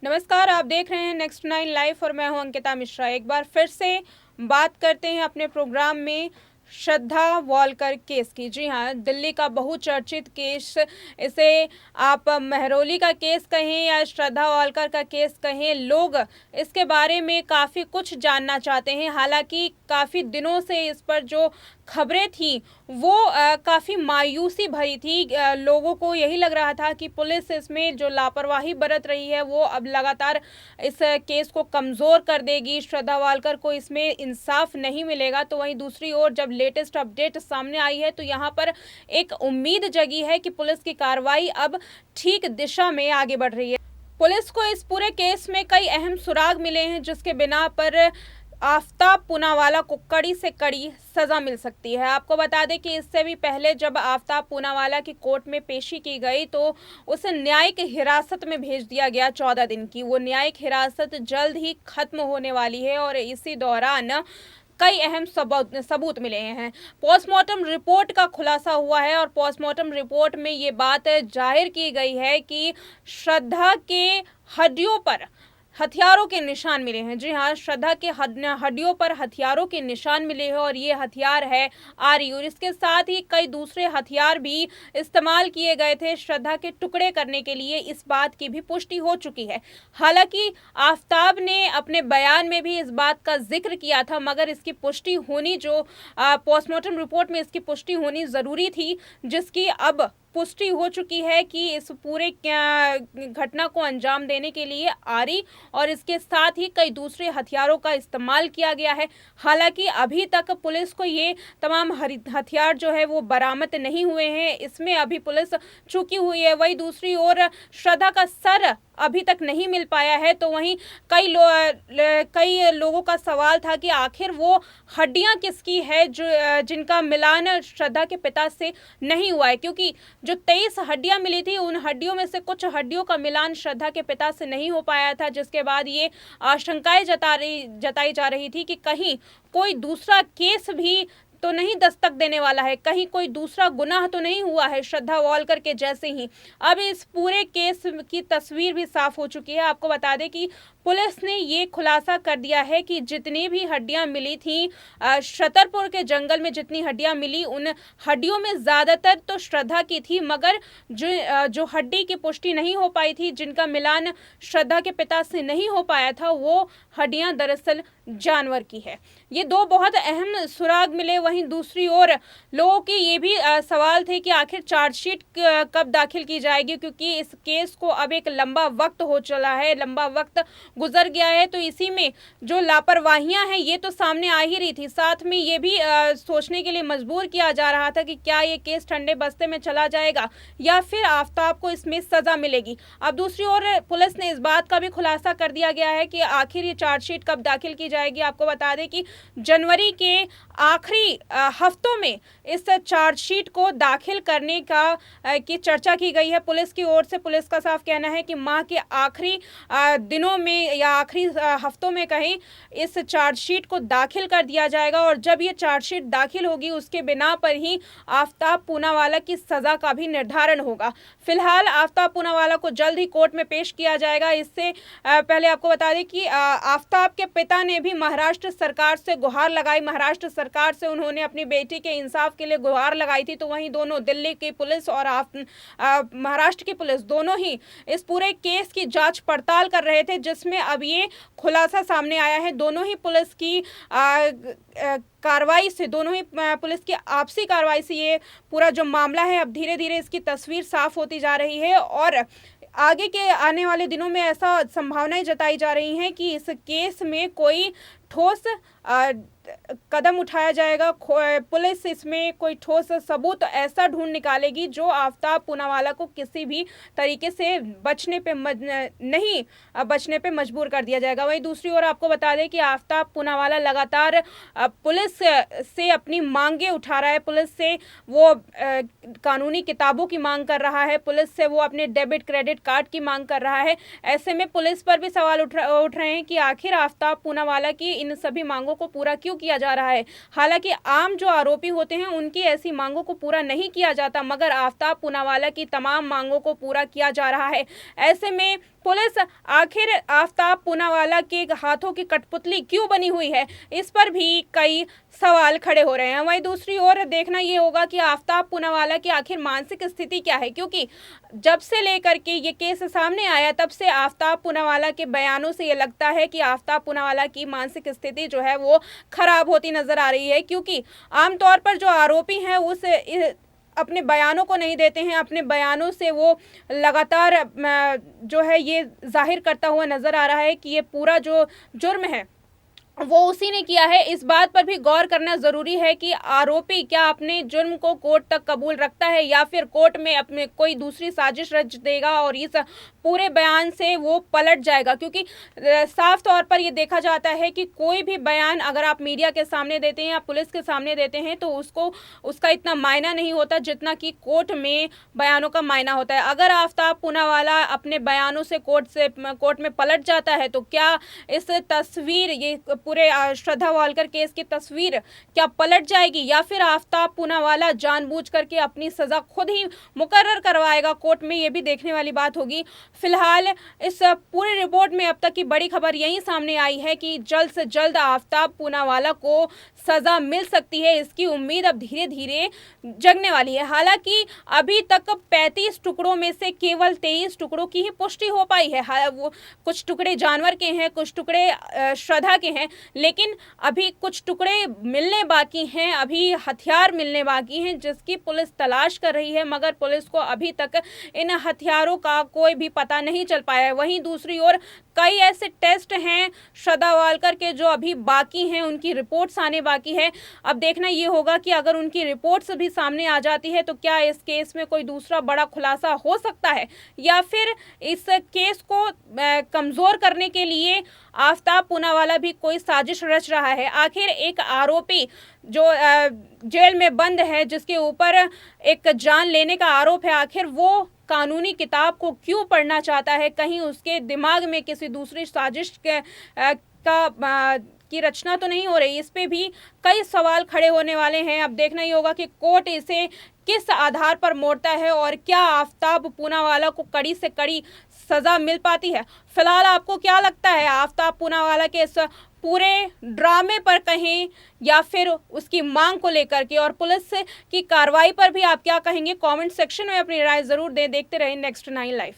नमस्कार, आप देख रहे हैं नेक्स्ट 9 लाइव और मैं हूं अंकिता मिश्रा। एक बार फिर से बात करते हैं अपने प्रोग्राम में श्रद्धा वालकर केस की। जी हाँ, दिल्ली का बहुचर्चित केस, इसे आप महरौली का केस कहें या श्रद्धा वालकर का केस कहें, लोग इसके बारे में काफ़ी कुछ जानना चाहते हैं। हालांकि काफ़ी दिनों से इस पर जो खबरें थी वो काफ़ी मायूसी भरी थी। लोगों को यही लग रहा था कि पुलिस इसमें जो लापरवाही बरत रही है वो अब लगातार इस केस को कमज़ोर कर देगी, श्रद्धा वालकर को इसमें इंसाफ नहीं मिलेगा। तो वहीं दूसरी ओर जब लेटेस्ट अपडेट सामने आई है तो यहाँ पर एक उम्मीद जगी है कि पुलिस की कार्रवाई अब ठीक दिशा में आगे बढ़ रही है। पुलिस को इस पूरे केस में कई अहम सुराग मिले हैं जिसके बिना पर आफताब पूनावाला को कड़ी से कड़ी सजा मिल सकती है। आपको बता दें कि इससे भी पहले जब आफताब पूनावाला की कोर्ट में पेशी की गई तो उसे न्यायिक हिरासत में भेज दिया गया 14 दिन की। वो न्यायिक हिरासत जल्द ही खत्म होने वाली है और इसी दौरान कई अहम सबूत मिले हैं। पोस्टमार्टम रिपोर्ट का खुलासा हुआ है और पोस्टमार्टम रिपोर्ट में ये बात जाहिर की गई है कि श्रद्धा के हड्डियों पर हथियारों के निशान मिले हैं। जी हाँ, श्रद्धा के हड्डियों पर हथियारों के निशान मिले हैं और ये हथियार है आरी, और इसके साथ ही कई दूसरे हथियार भी इस्तेमाल किए गए थे श्रद्धा के टुकड़े करने के लिए। इस बात की भी पुष्टि हो चुकी है। हालांकि आफताब ने अपने बयान में भी इस बात का जिक्र किया था, मगर इसकी पुष्टि होनी, जो पोस्टमार्टम रिपोर्ट में इसकी पुष्टि होनी ज़रूरी थी, जिसकी अब पुष्टि हो चुकी है कि इस पूरे घटना को अंजाम देने के लिए आरी और इसके साथ ही कई दूसरे हथियारों का इस्तेमाल किया गया है। हालांकि अभी तक पुलिस को ये तमाम हथियार जो है वो बरामद नहीं हुए हैं, इसमें अभी पुलिस चूकी हुई है। वही दूसरी ओर श्रद्धा का सर अभी तक नहीं मिल पाया है। तो वहीं कई लोगों का सवाल था कि आखिर वो हड्डियां किसकी है जो जिनका मिलान श्रद्धा के पिता से नहीं हुआ है, क्योंकि जो 23 हड्डियां मिली थी उन हड्डियों में से कुछ हड्डियों का मिलान श्रद्धा के पिता से नहीं हो पाया था, जिसके बाद ये आशंकाएं जताई जा रही थी कि कहीं कोई दूसरा केस भी तो नहीं दस्तक देने वाला है, कहीं कोई दूसरा गुनाह तो नहीं हुआ है श्रद्धा वालकर के जैसे ही। अब इस पूरे केस की तस्वीर भी साफ हो चुकी है। आपको बता दें कि पुलिस ने ये खुलासा कर दिया है कि जितनी भी हड्डियां मिली थी छतरपुर के जंगल में, जितनी हड्डियां मिली उन हड्डियों में ज़्यादातर तो श्रद्धा की थी, मगर जो हड्डी की पुष्टि नहीं हो पाई थी, जिनका मिलान श्रद्धा के पिता से नहीं हो पाया था, वो हड्डियां दरअसल जानवर की है। ये दो बहुत अहम सुराग मिले। वहीं दूसरी ओर लोगों के ये भी सवाल थे कि आखिर चार्जशीट कब दाखिल की जाएगी, क्योंकि इस केस को अब एक लंबा वक्त हो चला है, लंबा वक्त गुजर गया है। तो इसी में जो लापरवाहियां हैं ये तो सामने आ ही रही थी, साथ में ये भी सोचने के लिए मजबूर किया जा रहा था कि क्या ये केस ठंडे बस्ते में चला जाएगा या फिर आफताब को इसमें सजा मिलेगी। अब दूसरी ओर पुलिस ने इस बात का भी खुलासा कर दिया गया है कि आखिर ये चार्जशीट कब दाखिल की जाएगी। आपको बता दें कि जनवरी के आखिरी हफ्तों में इस चार्जशीट को दाखिल करने की चर्चा की गई है पुलिस की ओर से। पुलिस का साफ कहना है कि माह के आखिरी दिनों में या आखिरी हफ्तों में कहीं इस चार्जशीट को दाखिल कर दिया जाएगा, और जब ये चार्जशीट दाखिल होगी उसके बिना पर ही आफताब पूनावाला की सज़ा का भी निर्धारण होगा। फिलहाल आफताब पूनावाला को जल्द ही कोर्ट में पेश किया जाएगा। इससे पहले आपको बता दें कि आफताब के पिता ने भी महाराष्ट्र सरकार से गुहार लगाई। महाराष्ट्र सरकार से उन्होंने अपनी बेटी के इंसाफ के लिए गुहार लगाई थी। तो वहीं दोनों, दिल्ली की पुलिस और महाराष्ट्र की पुलिस, दोनों ही इस पूरे केस की जांच पड़ताल कर रहे थे, जिसमें अब ये खुलासा सामने आया है। दोनों ही पुलिस की कार्रवाई से, दोनों ही पुलिस की आपसी कार्रवाई से ये पूरा जो मामला है अब धीरे धीरे इसकी तस्वीर साफ होती जा रही है, और आगे के आने वाले दिनों में ऐसा संभावनाएं जताई जा रही हैं कि इस केस में कोई ठोस कदम उठाया जाएगा। पुलिस इसमें कोई ठोस सबूत ऐसा ढूंढ निकालेगी जो आफताब पूनावाला को किसी भी तरीके से बचने पे मजबूर कर दिया जाएगा। वहीं दूसरी ओर आपको बता दें कि आफताब पूनावाला लगातार पुलिस से अपनी मांगे उठा रहा है। पुलिस से वो कानूनी किताबों की मांग कर रहा है, पुलिस से वो अपने डेबिट क्रेडिट कार्ड की मांग कर रहा है। ऐसे में पुलिस पर भी सवाल उठ रहे हैं कि आखिर आफताब पूनावाला की इन सभी मांगों को पूरा क्यों किया जा रहा है। हालांकि आम जो आरोपी होते हैं उनकी ऐसी मांगों को पूरा नहीं किया जाता, मगर आफताब पूनावाला की तमाम मांगों को पूरा किया जा रहा है। ऐसे में पुलिस आखिर आफ्ताब पूनावाला के हाथों की कठपुतली क्यों बनी हुई है, इस पर भी कई सवाल खड़े हो रहे हैं। वहीं दूसरी ओर देखना ये होगा कि आफ्ताब पूनावाला की आखिर मानसिक स्थिति क्या है, क्योंकि जब से लेकर के ये केस सामने आया तब से आफ्ताब पूनावाला के बयानों से ये लगता है कि आफ्ताब पूनावाला की मानसिक स्थिति जो है वो खराब होती नजर आ रही है, क्योंकि आमतौर पर जो आरोपी हैं उस अपने बयानों को नहीं देते हैं, अपने बयानों से वो लगातार जो है ये जाहिर करता हुआ नजर आ रहा है कि ये पूरा जो जुर्म है वो उसी ने किया है। इस बात पर भी गौर करना ज़रूरी है कि आरोपी क्या अपने जुर्म को कोर्ट तक कबूल रखता है या फिर कोर्ट में अपने कोई दूसरी साजिश रच देगा और इस पूरे बयान से वो पलट जाएगा, क्योंकि साफ तौर पर ये देखा जाता है कि कोई भी बयान अगर आप मीडिया के सामने देते हैं या पुलिस के सामने देते हैं तो उसका इतना मायना नहीं होता जितना कि कोर्ट में बयानों का मायना होता है। अगर आफ्ताब पूनावाला अपने बयानों से कोर्ट में पलट जाता है तो क्या इस तस्वीर, ये पूरे श्रद्धा वालकर केस की तस्वीर क्या पलट जाएगी या फिर आफ्ताब पूनावाला जानबूझ करके अपनी सजा खुद ही मुकर्रर करवाएगा कोर्ट में, ये भी देखने वाली बात होगी। फिलहाल इस पूरी रिपोर्ट में अब तक की बड़ी खबर यही सामने आई है कि जल्द से जल्द आफ्ताब पूनावाला को सजा मिल सकती है, इसकी उम्मीद अब धीरे धीरे जगने वाली है। हालांकि अभी तक 35 टुकड़ों में से केवल 23 टुकड़ों की ही पुष्टि हो पाई है। वो कुछ टुकड़े जानवर के हैं, कुछ टुकड़े श्रद्धा के हैं, लेकिन अभी कुछ टुकड़े मिलने बाकी हैं, अभी हथियार मिलने बाकी हैं जिसकी पुलिस तलाश कर रही है, मगर पुलिस को अभी तक इन हथियारों का कोई भी पता नहीं चल पाया है। वहीं दूसरी ओर कई ऐसे टेस्ट हैं श्रद्धा वालकर के जो अभी बाकी हैं, उनकी रिपोर्ट्स आने बाकी है। अब देखना ये होगा कि अगर उनकी रिपोर्ट्स भी सामने आ जाती है तो क्या इस केस में कोई दूसरा बड़ा खुलासा हो सकता है या फिर इस केस को कमज़ोर करने के लिए आफ्ताब पूनावाला भी कोई साजिश रच रहा है। आखिर एक आरोपी जो जेल में बंद है, जिसके ऊपर एक जान लेने का आरोप है, आखिर वो कानूनी किताब को क्यों पढ़ना चाहता है? कहीं उसके दिमाग में किसी दूसरी साजिश की रचना तो नहीं हो रही? इस पे भी कई सवाल खड़े होने वाले हैं। अब देखना ही होगा कि कोर्ट इसे किस आधार पर मोड़ता है और क्या आफ्ताब पूनावाला को कड़ी से कड़ी सजा मिल पाती है। फिलहाल आपको क्या लगता है आफ्ताब पूनावाला के इस पूरे ड्रामे पर कहें या फिर उसकी मांग को लेकर के और पुलिस की कार्रवाई पर भी आप क्या कहेंगे? कमेंट सेक्शन में अपनी राय जरूर दें। देखते रहें नेक्स्ट 9 लाइव।